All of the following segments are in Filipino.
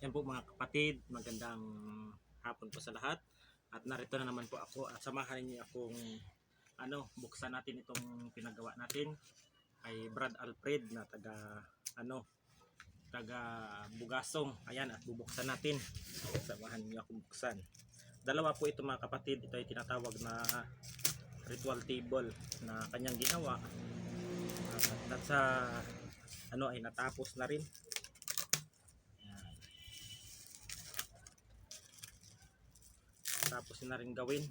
Yan po mga kapatid, magandang hapon po sa lahat. At narito na naman po ako at samahan niyo akong buksan natin itong pinagawa natin kay Brad Alfred na taga Bugasong. Ayan, at bubuksan natin. Samahan niyo akong buksan. Dalawa po ito mga kapatid. Ito ay tinatawag na ritual table na kanyang ginawa. At sa ay natapos na rin. Tapos na rin gawin.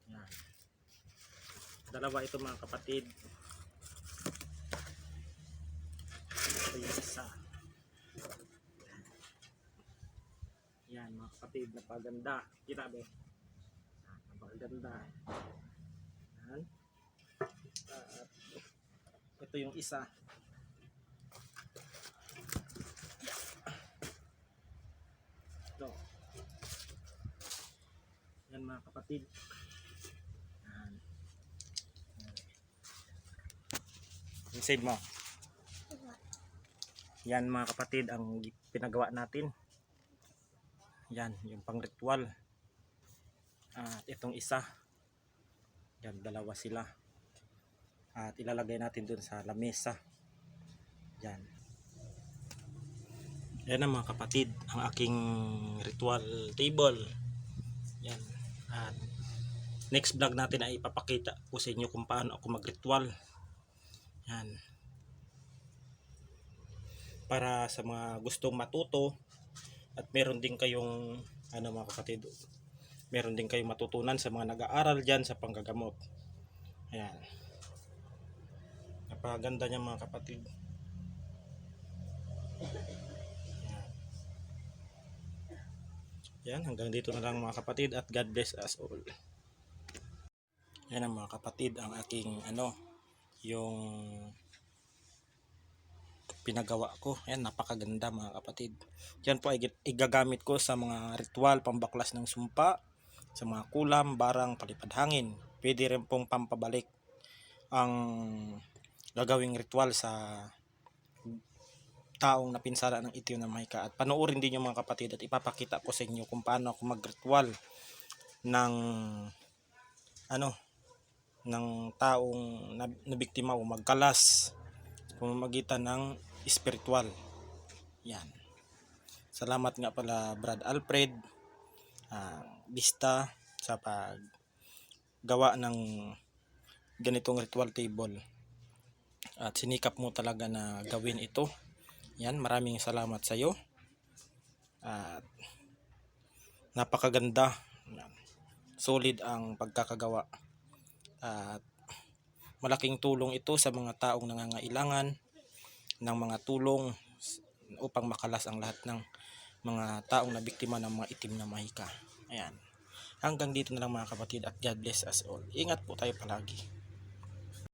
Yan. Dalawa ito mga kapatid. Ito yung isa. Yan mga kapatid, napaganda. Kita ba? Napaganda. Yan. Ito yung isa. Ito. Yan mga kapatid. Yan. Save mo. Yan mga kapatid ang pinagawa natin. Yan yung pang ritual. At itong isa. Yan, dalawa sila. At ilalagay natin dun sa lamesa. Yan. Yan ang mga kapatid ang aking ritual table. Yan. At next vlog natin ay ipapakita ko sa inyo kung paano ako mag-ritual. Yan. Para sa mga gustong matuto at meron din kayong mga kapatid, meron din kayong matutunan sa mga nag-aaral dyan sa panggagamot. Ayan. Napaganda niya mga kapatid. Yan, hanggang dito na lang mga kapatid at God bless us all. Yan ang mga kapatid ang aking yung pinagawa ko. Yan, napakaganda mga kapatid. Yan po ay igagamit ko sa mga ritual, pambaklas ng sumpa, sa mga kulam, barang, palipad hangin. Pwede rin pong pampabalik ang gagawing ritual sa taong napinsala ng itiyo na mahika. At panoorin din yung mga kapatid at ipapakita ko sa inyo kung paano ako mag-ritual ng ng taong nabiktima o magkalas pamamagitan ng spiritual. Yan. Salamat nga pala Brad Alfred Vista sa paggawa ng ganitong ritual table. At sinikap mo talaga na gawin ito. Yan, maraming salamat sa iyo. At napakaganda. Yan. Solid ang pagkakagawa. At malaking tulong ito sa mga taong nangangailangan ng mga tulong upang makalas ang lahat ng mga taong nabiktima ng mga itim na mahika. Ayan. Hanggang dito na lang mga kapatid at God bless us all. Ingat po tayo palagi.